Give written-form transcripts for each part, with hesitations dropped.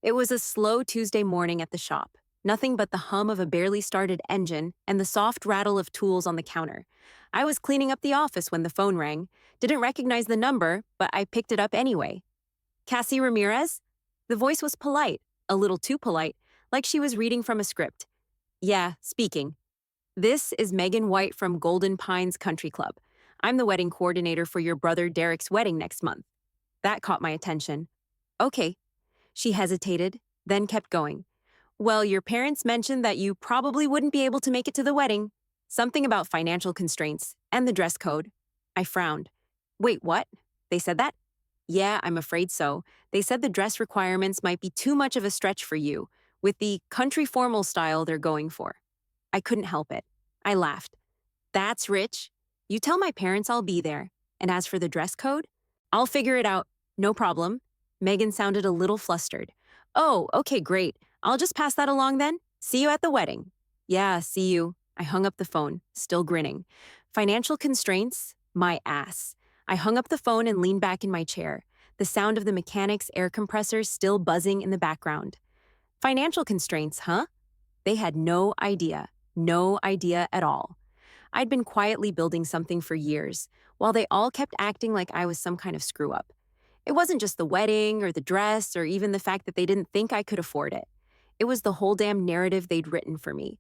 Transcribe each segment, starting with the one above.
It was a slow Tuesday morning at the shop. Nothing but the hum of a barely started engine and the soft rattle of tools on the counter. I was cleaning up the office when the phone rang. Didn't recognize the number, but I picked it up anyway. Cassie Ramirez? The voice was polite, a little too polite, like she was reading from a script. Yeah, speaking. This is Megan White from Golden Pines Country Club. I'm the wedding coordinator for your brother Derek's wedding next month. That caught my attention. Okay. She hesitated, then kept going. Well, your parents mentioned that you probably wouldn't be able to make it to the wedding. Something about financial constraints and the dress code. I frowned. Wait, what? They said that? Yeah, I'm afraid so. They said the dress requirements might be too much of a stretch for you, with the country formal style they're going for. I couldn't help it. I laughed. That's rich. You tell my parents I'll be there. And as for the dress code, I'll figure it out. No problem. Megan sounded a little flustered. Oh, okay, great. I'll just pass that along then. See you at the wedding. Yeah, see you. I hung up the phone, still grinning. Financial constraints? My ass. I hung up the phone and leaned back in my chair, the sound of the mechanic's air compressor still buzzing in the background. Financial constraints, huh? They had no idea. No idea at all. I'd been quietly building something for years, while they all kept acting like I was some kind of screw up. It wasn't just the wedding or the dress or even the fact that they didn't think I could afford it. It was the whole damn narrative they'd written for me.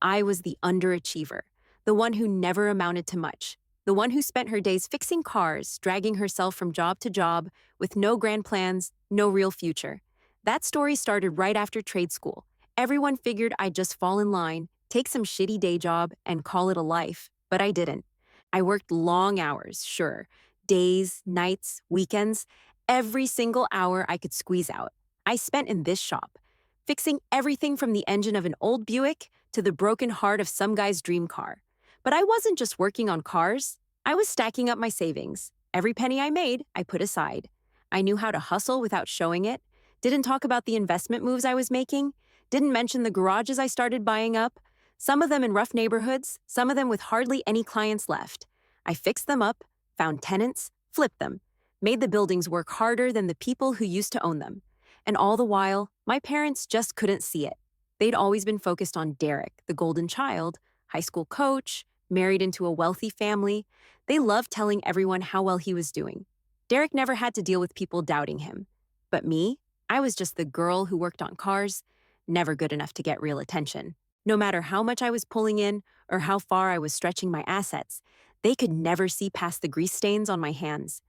I was the underachiever, the one who never amounted to much, the one who spent her days fixing cars, dragging herself from job to job, with no grand plans, no real future. That story started right after trade school. Everyone figured I'd just fall in line, take some shitty day job, and call it a life, but I didn't. I worked long hours, sure, days, nights, weekends, every single hour I could squeeze out. I spent in this shop, fixing everything from the engine of an old Buick to the broken heart of some guy's dream car. But I wasn't just working on cars, I was stacking up my savings. Every penny I made, I put aside. I knew how to hustle without showing it, didn't talk about the investment moves I was making, didn't mention the garages I started buying up, some of them in rough neighborhoods, some of them with hardly any clients left. I fixed them up, found tenants, flipped them, made the buildings work harder than the people who used to own them. And all the while, my parents just couldn't see it. They'd always been focused on Derek, the golden child, high school coach, married into a wealthy family. They loved telling everyone how well he was doing. Derek never had to deal with people doubting him. But me, I was just the girl who worked on cars, never good enough to get real attention. No matter how much I was pulling in or how far I was stretching my assets, they could never see past the grease stains on my hands.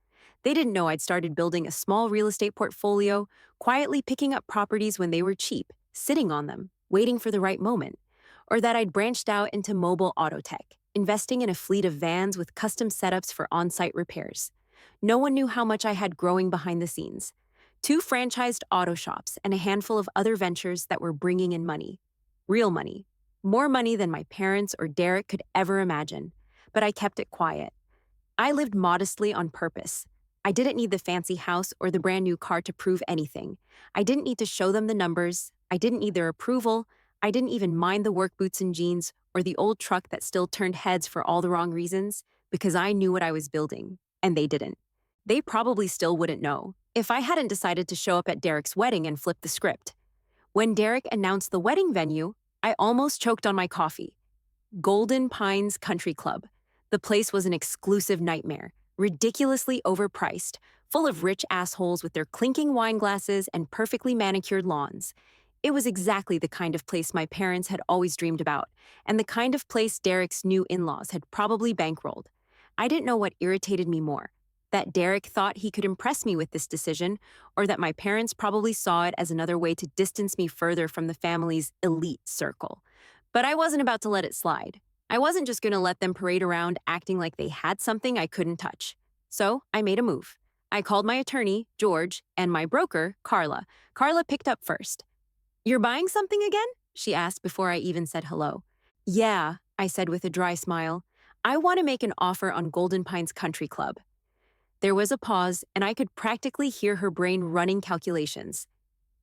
They didn't know I'd started building a small real estate portfolio, quietly picking up properties when they were cheap, sitting on them, waiting for the right moment, or that I'd branched out into mobile auto tech, investing in a fleet of vans with custom setups for on-site repairs. No one knew how much I had growing behind the scenes. Two franchised auto shops and a handful of other ventures that were bringing in money. Real money. More money than my parents or Derek could ever imagine. But I kept it quiet. I lived modestly on purpose. I didn't need the fancy house or the brand new car to prove anything. I didn't need to show them the numbers. I didn't need their approval. I didn't even mind the work boots and jeans or the old truck that still turned heads for all the wrong reasons because I knew what I was building, and they didn't. They probably still wouldn't know if I hadn't decided to show up at Derek's wedding and flip the script. When Derek announced the wedding venue, I almost choked on my coffee. Golden Pines Country Club. The place was an exclusive nightmare, ridiculously overpriced, full of rich assholes with their clinking wine glasses and perfectly manicured lawns. It was exactly the kind of place my parents had always dreamed about, and the kind of place Derek's new in-laws had probably bankrolled. I didn't know what irritated me more, that Derek thought he could impress me with this decision, or that my parents probably saw it as another way to distance me further from the family's elite circle. But I wasn't about to let it slide. I wasn't just going to let them parade around acting like they had something I couldn't touch. So I made a move. I called my attorney, George, and my broker, Carla. Carla picked up first. You're buying something again? She asked before I even said hello. Yeah, I said with a dry smile. I want to make an offer on Golden Pines Country Club. There was a pause, and I could practically hear her brain running calculations.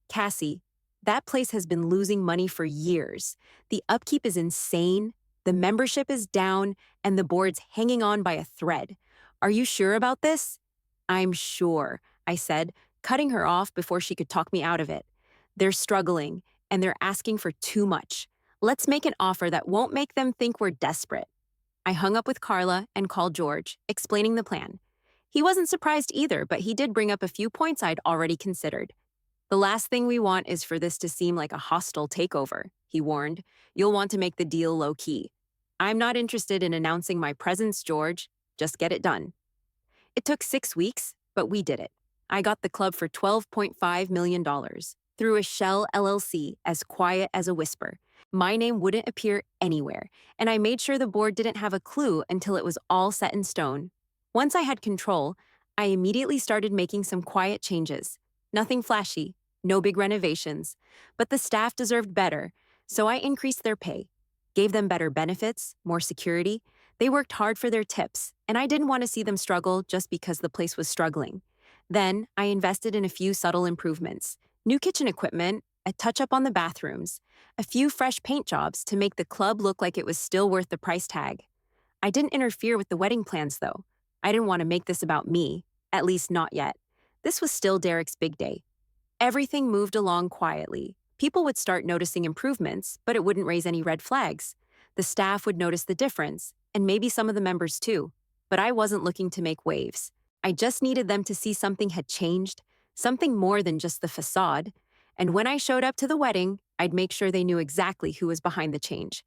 Cassie, that place has been losing money for years. The upkeep is insane, the membership is down, and the board's hanging on by a thread. Are you sure about this? I'm sure, I said, cutting her off before she could talk me out of it. They're struggling, and they're asking for too much. Let's make an offer that won't make them think we're desperate. I hung up with Carla and called George, explaining the plan. He wasn't surprised either, but he did bring up a few points I'd already considered. The last thing we want is for this to seem like a hostile takeover, he warned. You'll want to make the deal low key. I'm not interested in announcing my presence, George. Just get it done. It took 6 weeks, but we did it. I got the club for $12.5 million through a shell LLC as quiet as a whisper. My name wouldn't appear anywhere, and I made sure the board didn't have a clue until it was all set in stone. Once I had control, I immediately started making some quiet changes. Nothing flashy, no big renovations, but the staff deserved better, so I increased their pay, gave them better benefits, more security. They worked hard for their tips, and I didn't want to see them struggle just because the place was struggling. Then, I invested in a few subtle improvements: new kitchen equipment, a touch-up on the bathrooms, a few fresh paint jobs to make the club look like it was still worth the price tag. I didn't interfere with the wedding plans, though. I didn't want to make this about me, at least not yet. This was still Derek's big day. Everything moved along quietly. People would start noticing improvements, but it wouldn't raise any red flags. The staff would notice the difference, and maybe some of the members too. But I wasn't looking to make waves. I just needed them to see something had changed, something more than just the facade. And when I showed up to the wedding, I'd make sure they knew exactly who was behind the change.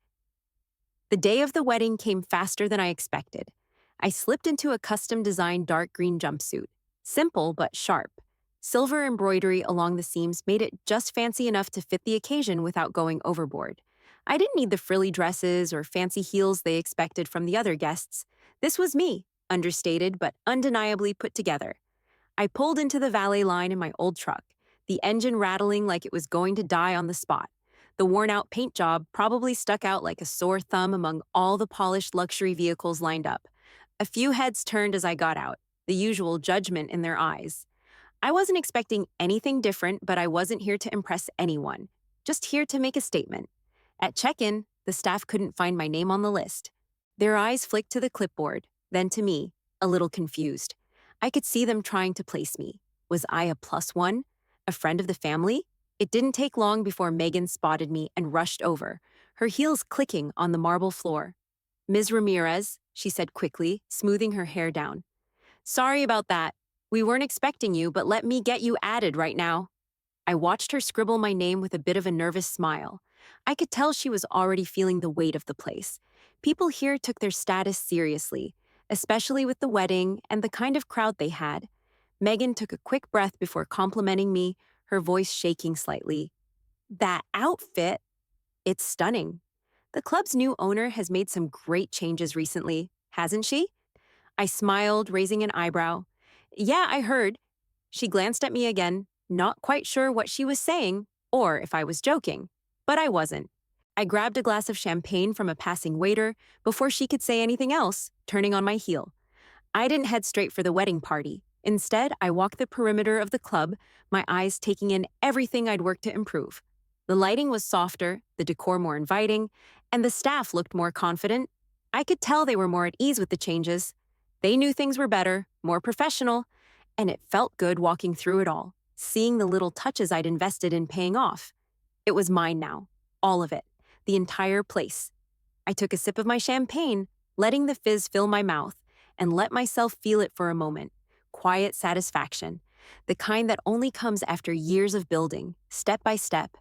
The day of the wedding came faster than I expected. I slipped into a custom-designed dark green jumpsuit. Simple but sharp. Silver embroidery along the seams made it just fancy enough to fit the occasion without going overboard. I didn't need the frilly dresses or fancy heels they expected from the other guests. This was me, understated but undeniably put together. I pulled into the valet line in my old truck, the engine rattling like it was going to die on the spot. The worn-out paint job probably stuck out like a sore thumb among all the polished luxury vehicles lined up. A few heads turned as I got out, the usual judgment in their eyes. I wasn't expecting anything different, but I wasn't here to impress anyone. Just here to make a statement. At check-in, the staff couldn't find my name on the list. Their eyes flicked to the clipboard, then to me, a little confused. I could see them trying to place me. Was I a +1? A friend of the family? It didn't take long before Megan spotted me and rushed over, her heels clicking on the marble floor. "Ms. Ramirez," she said quickly, smoothing her hair down. "Sorry about that. We weren't expecting you, but let me get you added right now." I watched her scribble my name with a bit of a nervous smile. I could tell she was already feeling the weight of the place. People here took their status seriously, especially with the wedding and the kind of crowd they had. Megan took a quick breath before complimenting me, her voice shaking slightly. "That outfit? It's stunning. The club's new owner has made some great changes recently, hasn't she?" I smiled, raising an eyebrow. "Yeah, I heard." She glanced at me again, not quite sure what she was saying or if I was joking. But I wasn't. I grabbed a glass of champagne from a passing waiter before she could say anything else, turning on my heel. I didn't head straight for the wedding party. Instead, I walked the perimeter of the club, my eyes taking in everything I'd worked to improve. The lighting was softer, the decor more inviting, and the staff looked more confident. I could tell they were more at ease with the changes. They knew things were better, more professional, and it felt good walking through it all, seeing the little touches I'd invested in paying off. It was mine now, all of it, the entire place. I took a sip of my champagne, letting the fizz fill my mouth, and let myself feel it for a moment. Quiet satisfaction, the kind that only comes after years of building, step by step.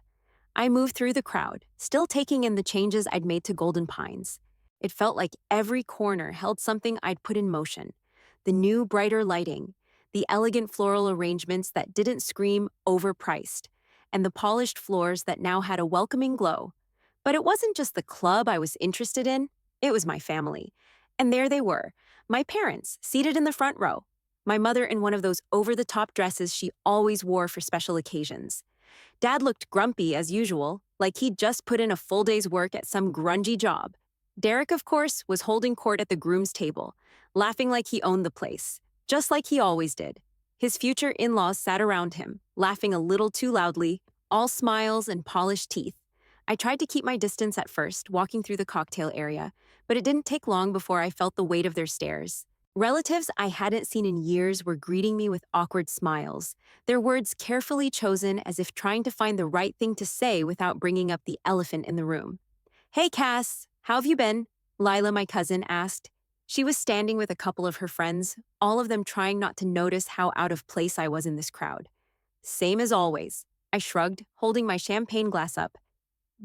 I moved through the crowd, still taking in the changes I'd made to Golden Pines. It felt like every corner held something I'd put in motion. The new, brighter lighting, the elegant floral arrangements that didn't scream overpriced, and the polished floors that now had a welcoming glow. But it wasn't just the club I was interested in, it was my family. And there they were, my parents, seated in the front row. My mother in one of those over-the-top dresses she always wore for special occasions. Dad looked grumpy as usual, like he'd just put in a full day's work at some grungy job. Derek, of course, was holding court at the groom's table, laughing like he owned the place, just like he always did. His future in-laws sat around him, laughing a little too loudly, all smiles and polished teeth. I tried to keep my distance at first, walking through the cocktail area, but it didn't take long before I felt the weight of their stares. Relatives I hadn't seen in years were greeting me with awkward smiles, their words carefully chosen as if trying to find the right thing to say without bringing up the elephant in the room. Hey, Cass, how have you been? Lila, my cousin, asked. She was standing with a couple of her friends, all of them trying not to notice how out of place I was in this crowd. Same as always. I shrugged, holding my champagne glass up.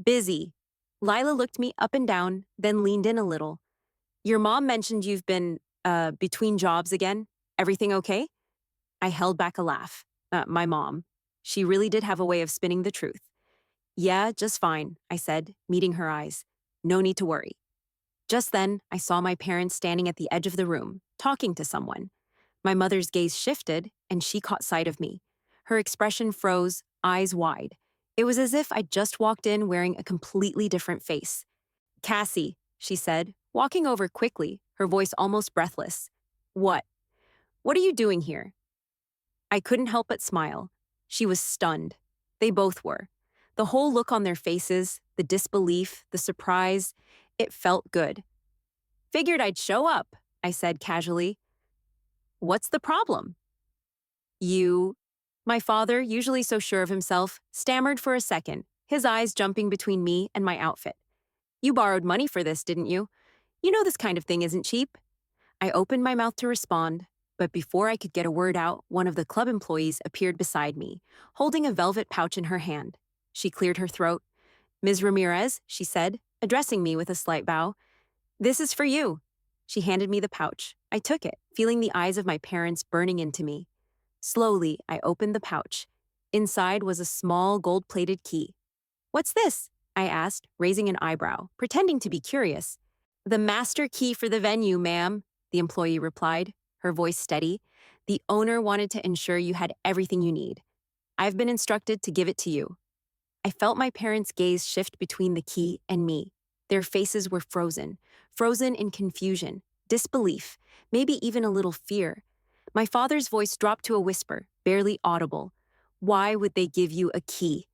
Busy. Lila looked me up and down, then leaned in a little. Your mom mentioned you've been, between jobs again. Everything okay? I held back a laugh. My mom. She really did have a way of spinning the truth. Yeah, just fine, I said, meeting her eyes. No need to worry. Just then, I saw my parents standing at the edge of the room, talking to someone. My mother's gaze shifted, and she caught sight of me. Her expression froze, eyes wide. It was as if I'd just walked in wearing a completely different face. Cassie, she said, walking over quickly, her voice almost breathless. What? What are you doing here? I couldn't help but smile. She was stunned. They both were. The whole look on their faces, the disbelief, the surprise, it felt good. Figured I'd show up, I said casually. What's the problem? You. My father, usually so sure of himself, stammered for a second, his eyes jumping between me and my outfit. You borrowed money for this, didn't you? You know this kind of thing isn't cheap. I opened my mouth to respond, but before I could get a word out, one of the club employees appeared beside me, holding a velvet pouch in her hand. She cleared her throat. Ms. Ramirez, she said, addressing me with a slight bow. This is for you. She handed me the pouch. I took it, feeling the eyes of my parents burning into me. Slowly, I opened the pouch. Inside was a small gold-plated key. What's this? I asked, raising an eyebrow, pretending to be curious. The master key for the venue, ma'am, the employee replied, her voice steady. The owner wanted to ensure you had everything you need. I've been instructed to give it to you. I felt my parents' gaze shift between the key and me. Their faces were frozen in confusion, disbelief, maybe even a little fear. My father's voice dropped to a whisper, barely audible. Why would they give you a key?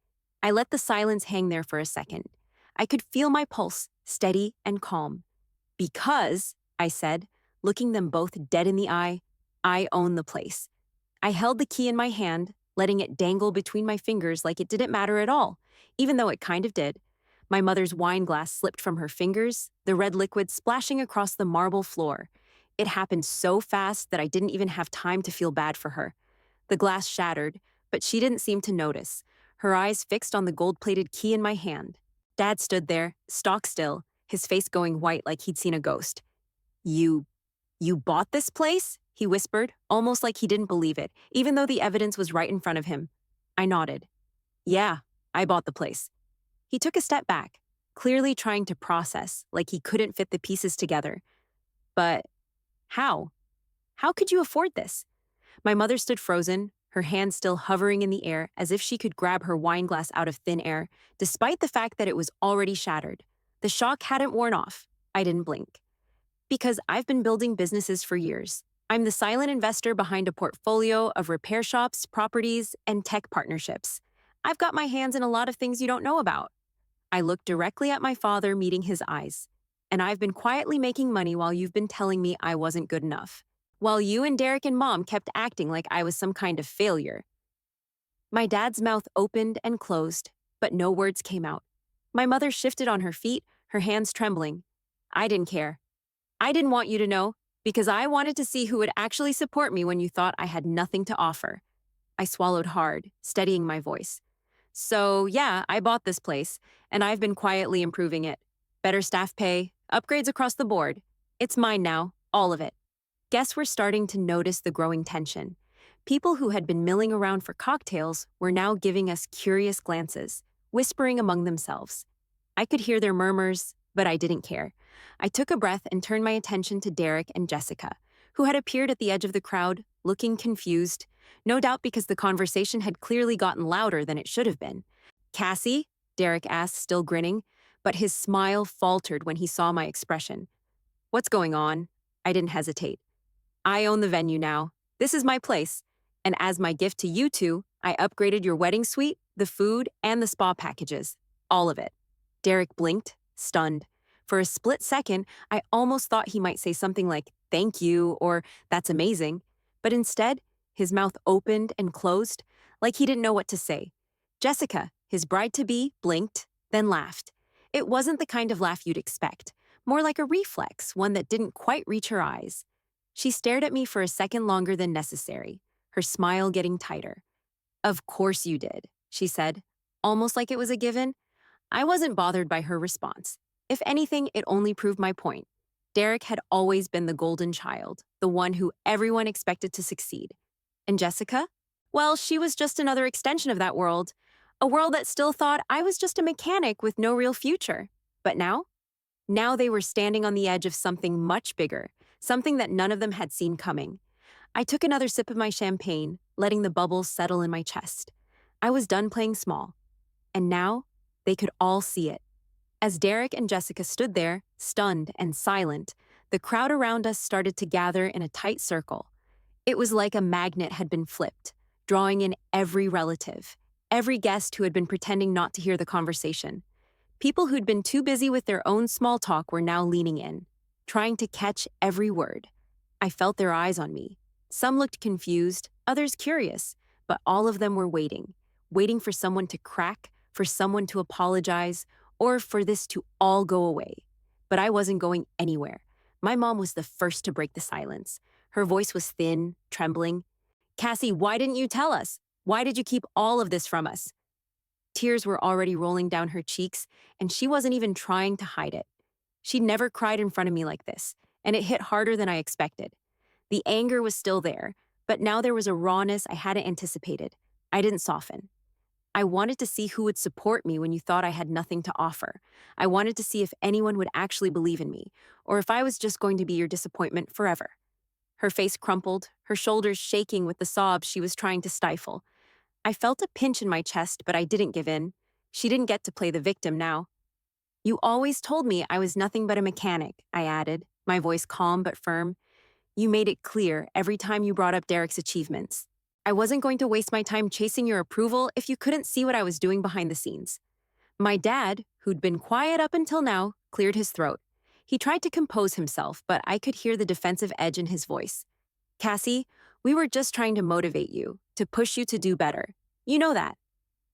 I let the silence hang there for a second. I could feel my pulse, steady and calm. Because, I said, looking them both dead in the eye, I own the place. I held the key in my hand, letting it dangle between my fingers like it didn't matter at all, even though it kind of did. My mother's wine glass slipped from her fingers, the red liquid splashing across the marble floor. It happened so fast that I didn't even have time to feel bad for her. The glass shattered, but she didn't seem to notice, her eyes fixed on the gold-plated key in my hand. Dad stood there, stock still, his face going white like he'd seen a ghost. You bought this place? He whispered, almost like he didn't believe it, even though the evidence was right in front of him. I nodded. Yeah, I bought the place. He took a step back, clearly trying to process, like he couldn't fit the pieces together. But how? How could you afford this? My mother stood frozen, her hand still hovering in the air as if she could grab her wine glass out of thin air, despite the fact that it was already shattered. The shock hadn't worn off. I didn't blink. Because I've been building businesses for years. I'm the silent investor behind a portfolio of repair shops, properties, and tech partnerships. I've got my hands in a lot of things you don't know about. I looked directly at my father, meeting his eyes. And I've been quietly making money while you've been telling me I wasn't good enough. While you and Derek and Mom kept acting like I was some kind of failure. My dad's mouth opened and closed, but no words came out. My mother shifted on her feet, her hands trembling. I didn't care. I didn't want you to know, because I wanted to see who would actually support me when you thought I had nothing to offer. I swallowed hard, steadying my voice. So, yeah, I bought this place, and I've been quietly improving it. Better staff pay, upgrades across the board. It's mine now, all of it. Guests were starting to notice the growing tension. People who had been milling around for cocktails were now giving us curious glances, whispering among themselves. I could hear their murmurs, but I didn't care. I took a breath and turned my attention to Derek and Jessica, who had appeared at the edge of the crowd, looking confused, no doubt because the conversation had clearly gotten louder than it should have been. Cassie? Derek asked, still grinning, but his smile faltered when he saw my expression. What's going on? I didn't hesitate. I own the venue now. This is my place. And as my gift to you two, I upgraded your wedding suite, the food, and the spa packages. All of it. Derek blinked, stunned. For a split second, I almost thought he might say something like, thank you or that's amazing. But instead, his mouth opened and closed like he didn't know what to say. Jessica, his bride-to-be, blinked, then laughed. It wasn't the kind of laugh you'd expect, more like a reflex, one that didn't quite reach her eyes. She stared at me for a second longer than necessary, her smile getting tighter. Of course you did, she said, almost like it was a given. I wasn't bothered by her response. If anything, it only proved my point. Derek had always been the golden child, the one who everyone expected to succeed. And Jessica? Well, she was just another extension of that world, a world that still thought I was just a mechanic with no real future. But now? Now they were standing on the edge of something much bigger, something that none of them had seen coming. I took another sip of my champagne, letting the bubbles settle in my chest. I was done playing small. And now, they could all see it. As Derek and Jessica stood there, stunned and silent, the crowd around us started to gather in a tight circle. It was like a magnet had been flipped, drawing in every relative, every guest who had been pretending not to hear the conversation. People who'd been too busy with their own small talk were now leaning in, trying to catch every word. I felt their eyes on me. Some looked confused, others curious, but all of them were waiting for someone to crack, for someone to apologize, or for this to all go away. But I wasn't going anywhere. My mom was the first to break the silence. Her voice was thin, trembling. Cassie, why didn't you tell us? Why did you keep all of this from us? Tears were already rolling down her cheeks, and she wasn't even trying to hide it. She'd never cried in front of me like this, and it hit harder than I expected. The anger was still there, but now there was a rawness I hadn't anticipated. I didn't soften. I wanted to see who would support me when you thought I had nothing to offer. I wanted to see if anyone would actually believe in me, or if I was just going to be your disappointment forever. Her face crumpled, her shoulders shaking with the sobs she was trying to stifle. I felt a pinch in my chest, but I didn't give in. She didn't get to play the victim now. You always told me I was nothing but a mechanic, I added, my voice calm but firm. You made it clear every time you brought up Derek's achievements. I wasn't going to waste my time chasing your approval if you couldn't see what I was doing behind the scenes. My dad, who'd been quiet up until now, cleared his throat. He tried to compose himself, but I could hear the defensive edge in his voice. Cassie, we were just trying to motivate you, to push you to do better. You know that.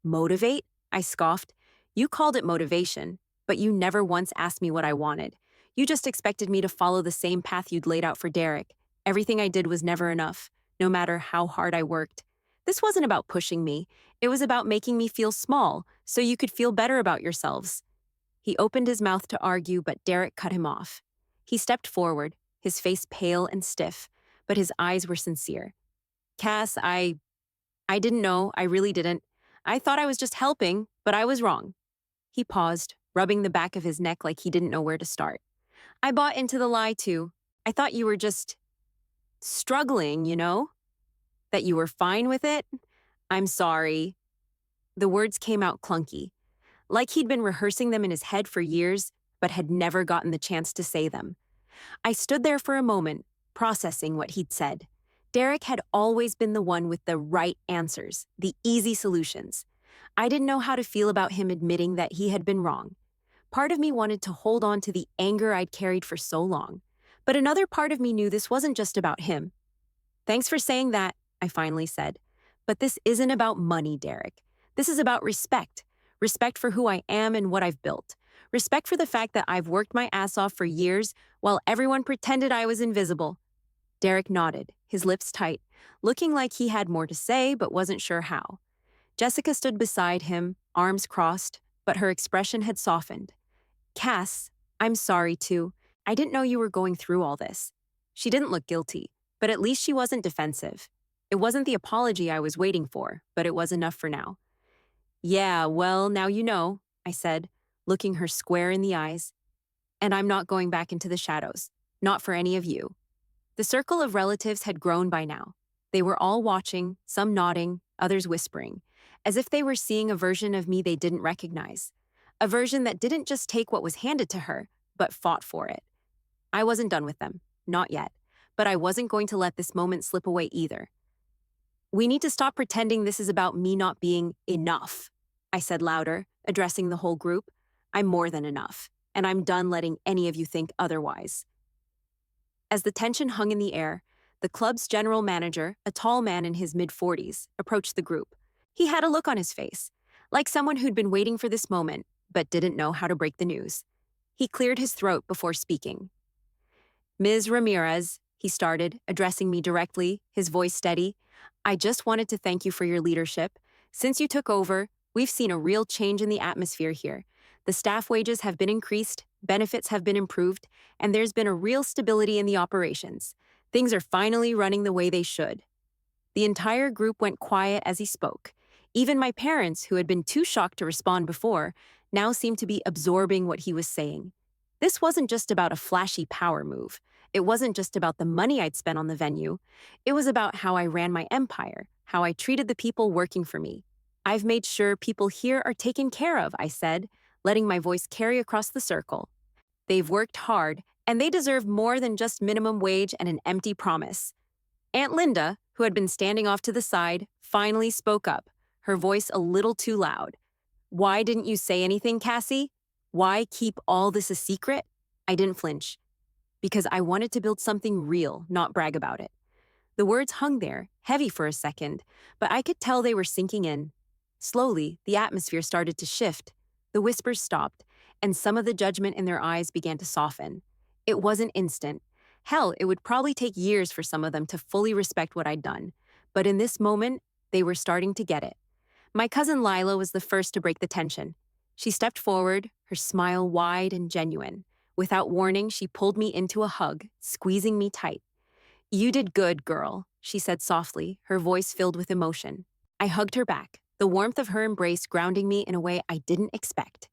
Motivate? I scoffed. You called it motivation, but you never once asked me what I wanted. You just expected me to follow the same path you'd laid out for Derek. Everything I did was never enough, no matter how hard I worked. This wasn't about pushing me. It was about making me feel small, so you could feel better about yourselves. He opened his mouth to argue, but Derek cut him off. He stepped forward, his face pale and stiff, but his eyes were sincere. Cass, I didn't know, I really didn't. I thought I was just helping, but I was wrong. He paused, rubbing the back of his neck like he didn't know where to start. I bought into the lie, too. I thought you were just struggling, you know? That you were fine with it? I'm sorry. The words came out clunky, like he'd been rehearsing them in his head for years, but had never gotten the chance to say them. I stood there for a moment, processing what he'd said. Derek had always been the one with the right answers, the easy solutions. I didn't know how to feel about him admitting that he had been wrong. Part of me wanted to hold on to the anger I'd carried for so long, but another part of me knew this wasn't just about him. Thanks for saying that, I finally said. But this isn't about money, Derek. This is about respect. Respect for who I am and what I've built. Respect for the fact that I've worked my ass off for years while everyone pretended I was invisible. Derek nodded, his lips tight, looking like he had more to say but wasn't sure how. Jessica stood beside him, arms crossed, but her expression had softened. Cass, I'm sorry too. I didn't know you were going through all this. She didn't look guilty, but at least she wasn't defensive. It wasn't the apology I was waiting for, but it was enough for now. Yeah, well, now you know, I said, looking her square in the eyes. And I'm not going back into the shadows. Not for any of you. The circle of relatives had grown by now. They were all watching, some nodding, others whispering, as if they were seeing a version of me they didn't recognize. A version that didn't just take what was handed to her, but fought for it. I wasn't done with them, not yet, but I wasn't going to let this moment slip away either. We need to stop pretending this is about me not being enough, I said louder, addressing the whole group. I'm more than enough, and I'm done letting any of you think otherwise. As the tension hung in the air, the club's general manager, a tall man in his mid-40s, approached the group. He had a look on his face, like someone who'd been waiting for this moment but didn't know how to break the news. He cleared his throat before speaking. "Ms. Ramirez," he started, addressing me directly, his voice steady, "I just wanted to thank you for your leadership. Since you took over, we've seen a real change in the atmosphere here. The staff wages have been increased, benefits have been improved, and there's been a real stability in the operations. Things are finally running the way they should." The entire group went quiet as he spoke. Even my parents, who had been too shocked to respond before, now seemed to be absorbing what he was saying. This wasn't just about a flashy power move. It wasn't just about the money I'd spent on the venue. It was about how I ran my empire, how I treated the people working for me. "I've made sure people here are taken care of," I said, letting my voice carry across the circle. "They've worked hard, and they deserve more than just minimum wage and an empty promise." Aunt Linda, who had been standing off to the side, finally spoke up, her voice a little too loud. "Why didn't you say anything, Cassie? Why keep all this a secret?" I didn't flinch. "Because I wanted to build something real, not brag about it." The words hung there, heavy for a second, but I could tell they were sinking in. Slowly, the atmosphere started to shift. The whispers stopped, and some of the judgment in their eyes began to soften. It wasn't instant. Hell, it would probably take years for some of them to fully respect what I'd done. But in this moment, they were starting to get it. My cousin Lila was the first to break the tension. She stepped forward, her smile wide and genuine. Without warning, she pulled me into a hug, squeezing me tight. "You did good, girl," she said softly, her voice filled with emotion. I hugged her back, the warmth of her embrace grounding me in a way I didn't expect.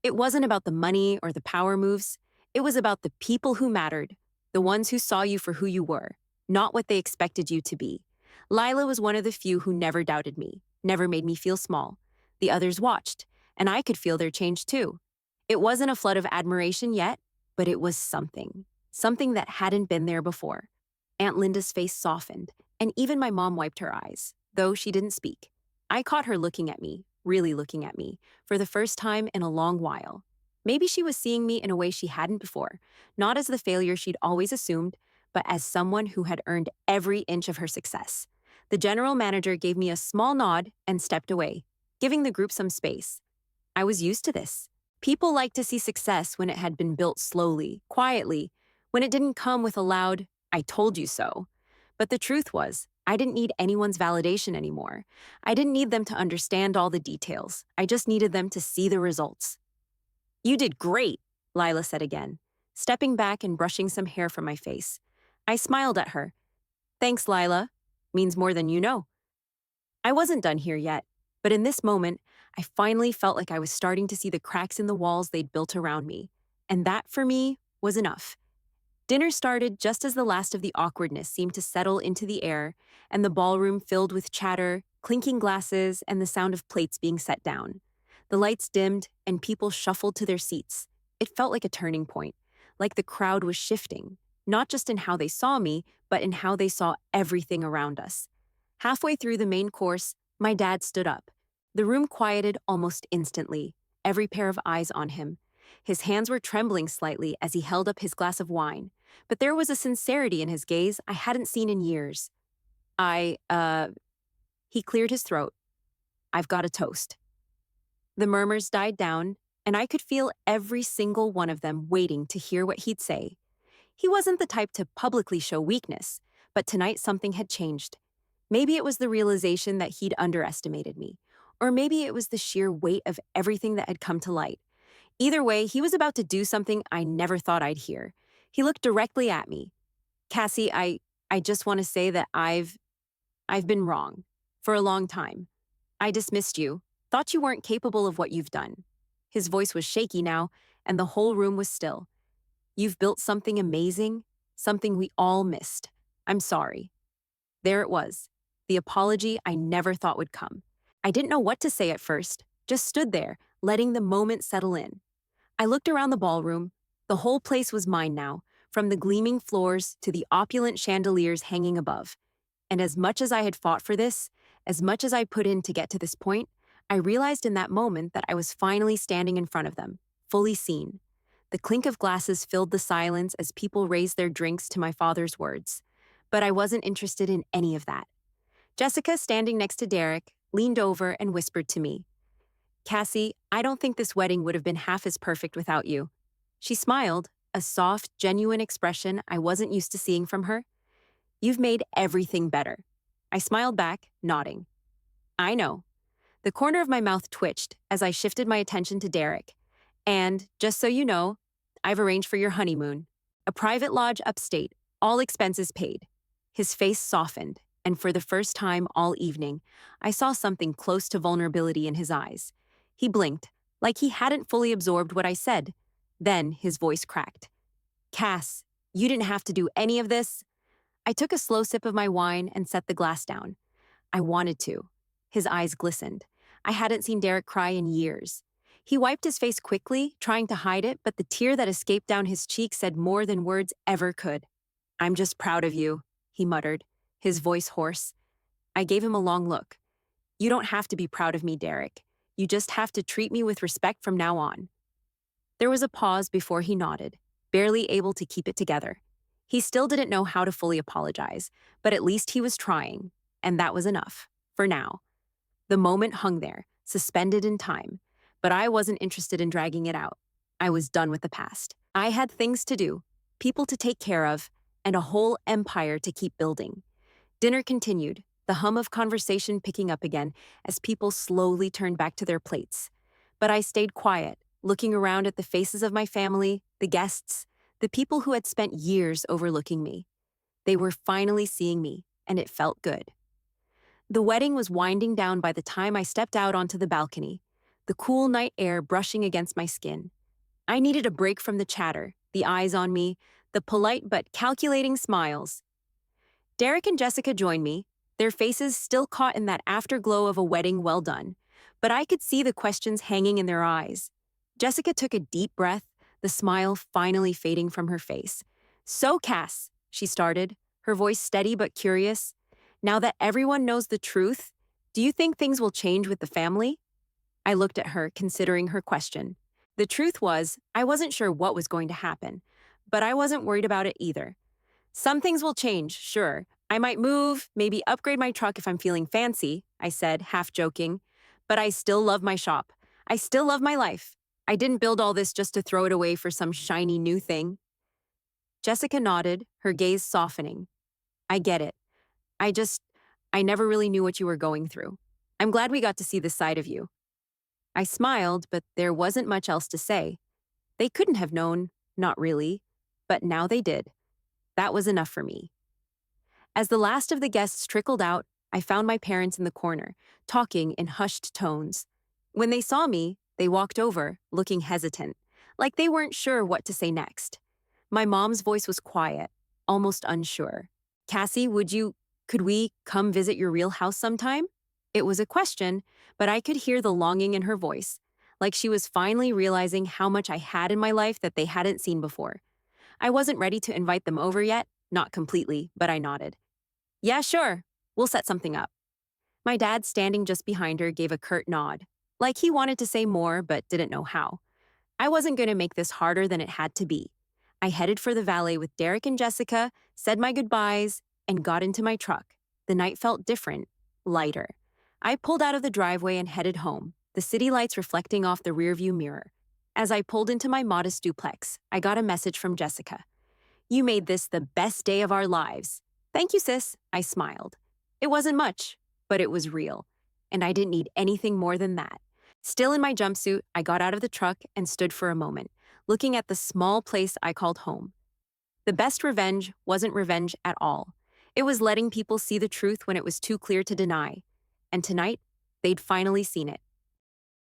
It wasn't about the money or the power moves. It was about the people who mattered, the ones who saw you for who you were, not what they expected you to be. Lila was one of the few who never doubted me, never made me feel small. The others watched, and I could feel their change too. It wasn't a flood of admiration yet, but it was something that hadn't been there before. Aunt Linda's face softened, and even my mom wiped her eyes, though she didn't speak. I caught her looking at me, really looking at me, for the first time in a long while. Maybe she was seeing me in a way she hadn't before, not as the failure she'd always assumed, but as someone who had earned every inch of her success. The general manager gave me a small nod and stepped away, giving the group some space. I was used to this. People liked to see success when it had been built slowly, quietly, when it didn't come with a loud, "I told you so." But the truth was, I didn't need anyone's validation anymore. I didn't need them to understand all the details. I just needed them to see the results. "You did great," Lila said again, stepping back and brushing some hair from my face. I smiled at her. "Thanks, Lila. Means more than you know." I wasn't done here yet, but in this moment, I finally felt like I was starting to see the cracks in the walls they'd built around me. And that, for me, was enough. Dinner started just as the last of the awkwardness seemed to settle into the air, and the ballroom filled with chatter, clinking glasses, and the sound of plates being set down. The lights dimmed, and people shuffled to their seats. It felt like a turning point, like the crowd was shifting, not just in how they saw me, but in how they saw everything around us. Halfway through the main course, my dad stood up. The room quieted almost instantly, every pair of eyes on him. His hands were trembling slightly as he held up his glass of wine, but there was a sincerity in his gaze I hadn't seen in years. He cleared his throat. "I've got a toast." The murmurs died down, and I could feel every single one of them waiting to hear what he'd say. He wasn't the type to publicly show weakness, but tonight something had changed. Maybe it was the realization that he'd underestimated me, or maybe it was the sheer weight of everything that had come to light. Either way, he was about to do something I never thought I'd hear. He looked directly at me. "Cassie, I just want to say that I've been wrong. For a long time. I dismissed you, thought you weren't capable of what you've done." His voice was shaky now, and the whole room was still. "You've built something amazing, something we all missed. I'm sorry." There it was, the apology I never thought would come. I didn't know what to say at first, just stood there, letting the moment settle in. I looked around the ballroom. The whole place was mine now, from the gleaming floors to the opulent chandeliers hanging above. And as much as I had fought for this, as much as I put in to get to this point, I realized in that moment that I was finally standing in front of them, fully seen. The clink of glasses filled the silence as people raised their drinks to my father's words. But I wasn't interested in any of that. Jessica, standing next to Derek, leaned over and whispered to me, "Cassie, I don't think this wedding would have been half as perfect without you." She smiled, a soft, genuine expression I wasn't used to seeing from her. "You've made everything better." I smiled back, nodding. "I know." The corner of my mouth twitched as I shifted my attention to Derek. "And, just so you know, I've arranged for your honeymoon. A private lodge upstate, all expenses paid." His face softened, and for the first time all evening, I saw something close to vulnerability in his eyes. He blinked, like he hadn't fully absorbed what I said. Then his voice cracked. "Cass, you didn't have to do any of this." I took a slow sip of my wine and set the glass down. I wanted to. His eyes glistened. I hadn't seen Derek cry in years. He wiped his face quickly, trying to hide it, but the tear that escaped down his cheek said more than words ever could. "I'm just proud of you," he muttered, his voice hoarse. I gave him a long look. "You don't have to be proud of me, Derek. You just have to treat me with respect from now on." There was a pause before he nodded, barely able to keep it together. He still didn't know how to fully apologize, but at least he was trying, and that was enough, for now. The moment hung there, suspended in time, but I wasn't interested in dragging it out. I was done with the past. I had things to do, people to take care of, and a whole empire to keep building. Dinner continued, the hum of conversation picking up again as people slowly turned back to their plates. But I stayed quiet, looking around at the faces of my family, the guests, the people who had spent years overlooking me. They were finally seeing me, and it felt good. The wedding was winding down by the time I stepped out onto the balcony, the cool night air brushing against my skin. I needed a break from the chatter, the eyes on me, the polite but calculating smiles. Derek and Jessica joined me, their faces still caught in that afterglow of a wedding well done, but I could see the questions hanging in their eyes. Jessica took a deep breath, the smile finally fading from her face. "So, Cass," she started, her voice steady but curious, "now that everyone knows the truth, do you think things will change with the family?" I looked at her, considering her question. The truth was, I wasn't sure what was going to happen, but I wasn't worried about it either. "Some things will change, sure. I might move, maybe upgrade my truck if I'm feeling fancy," I said, half joking. "But I still love my shop. I still love my life. I didn't build all this just to throw it away for some shiny new thing." Jessica nodded, her gaze softening. "I get it. I never really knew what you were going through. I'm glad we got to see this side of you." I smiled, but there wasn't much else to say. They couldn't have known, not really, but now they did. That was enough for me. As the last of the guests trickled out, I found my parents in the corner, talking in hushed tones. When they saw me, they walked over, looking hesitant, like they weren't sure what to say next. My mom's voice was quiet, almost unsure. "Cassie, could we come visit your real house sometime?" It was a question, but I could hear the longing in her voice, like she was finally realizing how much I had in my life that they hadn't seen before. I wasn't ready to invite them over yet, not completely, but I nodded. "Yeah, sure. We'll set something up." My dad, standing just behind her, gave a curt nod, like he wanted to say more but didn't know how. I wasn't going to make this harder than it had to be. I headed for the valet with Derek and Jessica, said my goodbyes, and got into my truck. The night felt different, lighter. I pulled out of the driveway and headed home, the city lights reflecting off the rearview mirror. As I pulled into my modest duplex, I got a message from Jessica. "You made this the best day of our lives." "Thank you, sis," I smiled. It wasn't much, but it was real, and I didn't need anything more than that. Still in my jumpsuit, I got out of the truck and stood for a moment, looking at the small place I called home. The best revenge wasn't revenge at all. It was letting people see the truth when it was too clear to deny. And tonight, they'd finally seen it.